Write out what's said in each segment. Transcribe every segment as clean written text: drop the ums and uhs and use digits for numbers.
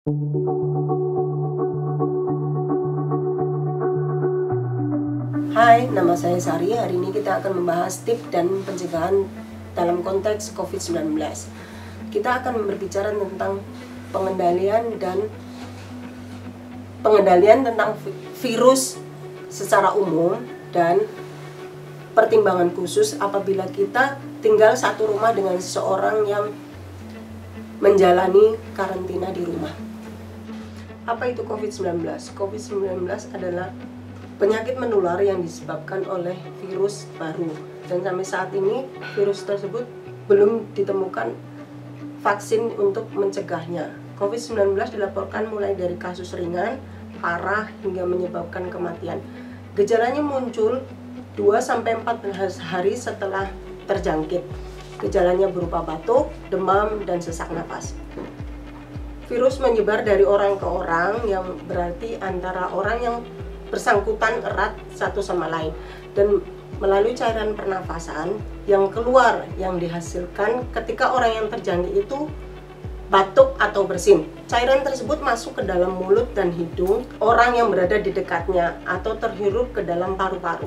Hai, nama saya Sari. Hari ini kita akan membahas tips dan pencegahan dalam konteks COVID-19. Kita akan berbicara tentang pengendalian tentang virus secara umum dan pertimbangan khusus apabila kita tinggal satu rumah dengan seseorang yang menjalani karantina di rumah. Apa itu COVID-19? COVID-19 adalah penyakit menular yang disebabkan oleh virus baru, dan sampai saat ini virus tersebut belum ditemukan vaksin untuk mencegahnya. COVID-19 dilaporkan mulai dari kasus ringan, parah, hingga menyebabkan kematian. Gejalanya muncul 2-4 hari setelah terjangkit. Gejalanya berupa batuk, demam, dan sesak napas. Virus menyebar dari orang ke orang, yang berarti antara orang yang bersangkutan erat satu sama lain, dan melalui cairan pernafasan yang keluar yang dihasilkan ketika orang yang terjangkit itu batuk atau bersin. Cairan tersebut masuk ke dalam mulut dan hidung orang yang berada di dekatnya atau terhirup ke dalam paru-paru.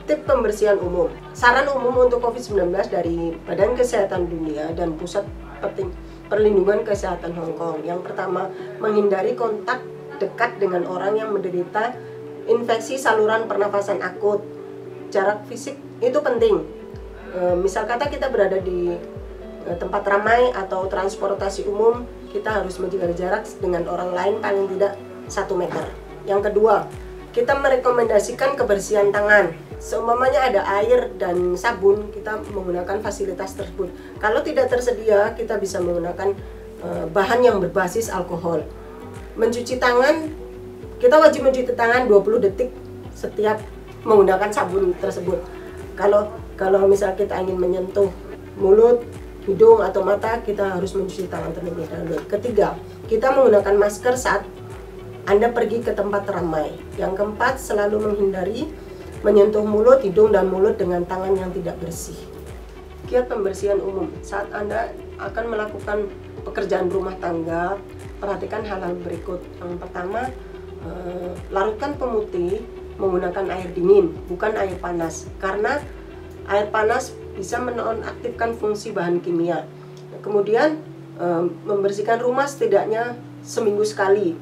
Tips pembersihan umum. Saran umum untuk COVID-19 dari Badan Kesehatan Dunia dan Pusat Perlindungan Kesehatan Hong Kong. Yang pertama, menghindari kontak dekat dengan orang yang menderita infeksi saluran pernafasan akut. Jarak fisik itu penting. Misal kata kita berada di tempat ramai atau transportasi umum, kita harus menjaga jarak dengan orang lain paling tidak 1 meter. Yang kedua, kita merekomendasikan kebersihan tangan. Seumpamanya ada air dan sabun, kita menggunakan fasilitas tersebut. Kalau tidak tersedia, kita bisa menggunakan bahan yang berbasis alkohol. Mencuci tangan, kita wajib mencuci tangan 20 detik setiap menggunakan sabun tersebut. Kalau misal kita ingin menyentuh mulut, hidung, atau mata, kita harus mencuci tangan terlebih dahulu. Ketiga, kita menggunakan masker saat Anda pergi ke tempat ramai. Yang keempat, selalu menghindari menyentuh mulut, hidung, dan mulut dengan tangan yang tidak bersih. Kiat pembersihan umum. Saat Anda akan melakukan pekerjaan rumah tangga, perhatikan hal-hal berikut. Yang pertama, larutkan pemutih menggunakan air dingin, bukan air panas, karena air panas bisa menonaktifkan fungsi bahan kimia. Kemudian membersihkan rumah setidaknya seminggu sekali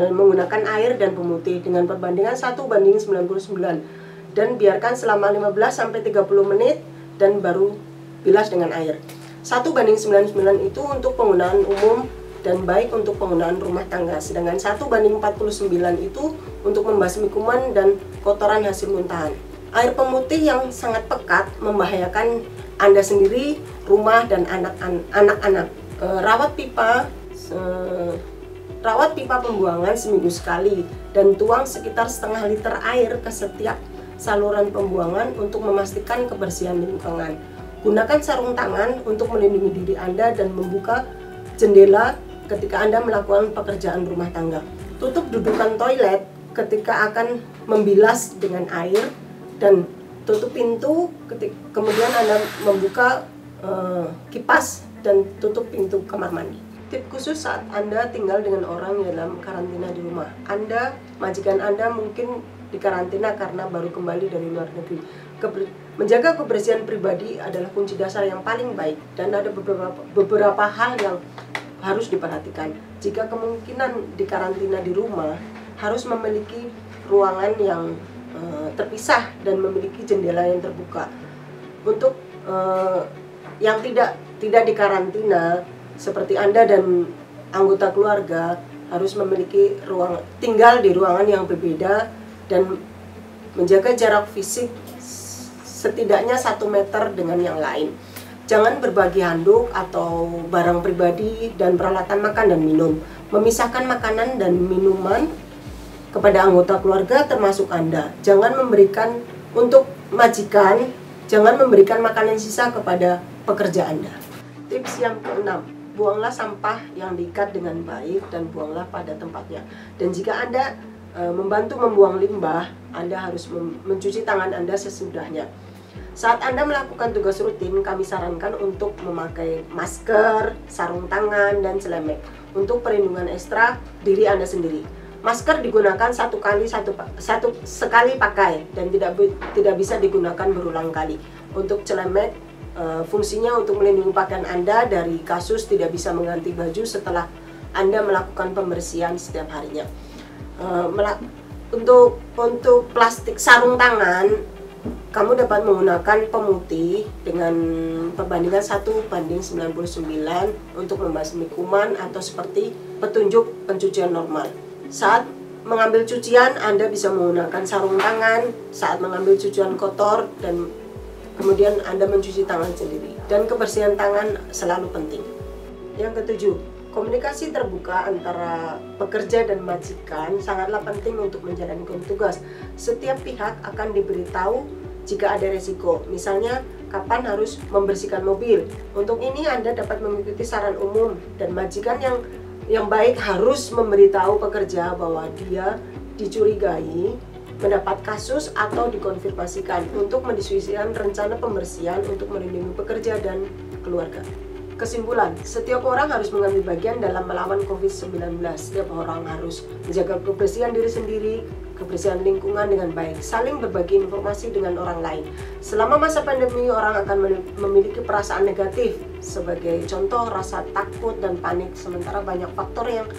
menggunakan air dan pemutih dengan perbandingan 1:99, dan biarkan selama 15-30 menit dan baru bilas dengan air. 1:99 itu untuk penggunaan umum dan baik untuk penggunaan rumah tangga, sedangkan 1:49 itu untuk membasmi kuman dan kotoran hasil muntahan. Air pemutih yang sangat pekat membahayakan Anda sendiri, rumah, dan anak-anak. Rawat pipa pembuangan seminggu sekali dan tuang sekitar setengah liter air ke setiap saluran pembuangan untuk memastikan kebersihan lingkungan. Gunakan sarung tangan untuk melindungi diri Anda dan membuka jendela ketika Anda melakukan pekerjaan rumah tangga. Tutup dudukan toilet ketika akan membilas dengan air, dan tutup pintu kemudian Anda membuka kipas dan tutup pintu kamar mandi. Tips khusus saat Anda tinggal dengan orang dalam karantina di rumah. Majikan Anda mungkin dikarantina karena baru kembali dari luar negeri. Menjaga kebersihan pribadi adalah kunci dasar yang paling baik, dan ada beberapa hal yang harus diperhatikan. Jika kemungkinan dikarantina di rumah, harus memiliki ruangan yang terpisah dan memiliki jendela yang terbuka. Untuk yang tidak dikarantina, seperti Anda dan anggota keluarga, harus memiliki tinggal di ruangan yang berbeda dan menjaga jarak fisik setidaknya 1 meter dengan yang lain. Jangan berbagi handuk atau barang pribadi dan peralatan makan dan minum. Memisahkan makanan dan minuman kepada anggota keluarga termasuk Anda. Jangan memberikan untuk majikan, jangan memberikan makanan sisa kepada pekerja Anda. Tips yang keenam, buanglah sampah yang diikat dengan baik dan buanglah pada tempatnya. Dan jika Anda membantu membuang limbah, Anda harus mencuci tangan Anda sesudahnya. Saat Anda melakukan tugas rutin, kami sarankan untuk memakai masker, sarung tangan, dan celemek. untuk perlindungan ekstra diri Anda sendiri. Masker digunakan sekali pakai dan tidak bisa digunakan berulang kali. Untuk celemek, fungsinya untuk melindungi pakaian Anda dari kasus tidak bisa mengganti baju setelah Anda melakukan pembersihan setiap harinya. Untuk plastik sarung tangan, kamu dapat menggunakan pemutih dengan perbandingan 1:99 untuk membasmi kuman atau seperti petunjuk pencucian normal. Saat mengambil cucian, Anda bisa menggunakan sarung tangan saat mengambil cucian kotor dan kemudian Anda mencuci tangan sendiri. Dan kebersihan tangan selalu penting. Yang ketujuh, komunikasi terbuka antara pekerja dan majikan sangatlah penting untuk menjalankan tugas. Setiap pihak akan diberitahu jika ada resiko, misalnya kapan harus membersihkan mobil. Untuk ini Anda dapat mengikuti saran umum, dan majikan yang baik harus memberitahu pekerja bahwa dia dicurigai mendapat kasus atau dikonfirmasikan untuk mendiskusikan rencana pembersihan untuk melindungi pekerja dan keluarga. Kesimpulan, setiap orang harus mengambil bagian dalam melawan COVID-19. Setiap orang harus menjaga kebersihan diri sendiri, kebersihan lingkungan dengan baik, saling berbagi informasi dengan orang lain. Selama masa pandemi, orang akan memiliki perasaan negatif, sebagai contoh rasa takut dan panik, sementara banyak faktor yang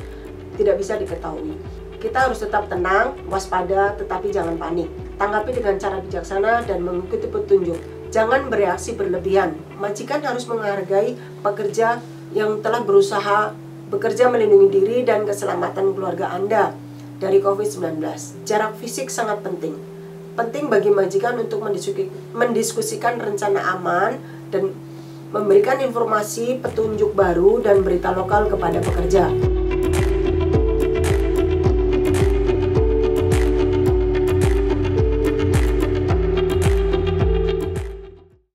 tidak bisa diketahui. Kita harus tetap tenang, waspada, tetapi jangan panik. Tanggapi dengan cara bijaksana dan mengikuti petunjuk. Jangan bereaksi berlebihan. Majikan harus menghargai pekerja yang telah berusaha bekerja melindungi diri dan keselamatan keluarga Anda dari COVID-19. Jarak fisik sangat penting. Penting bagi majikan untuk mendiskusikan rencana aman dan memberikan informasi, petunjuk baru, dan berita lokal kepada pekerja.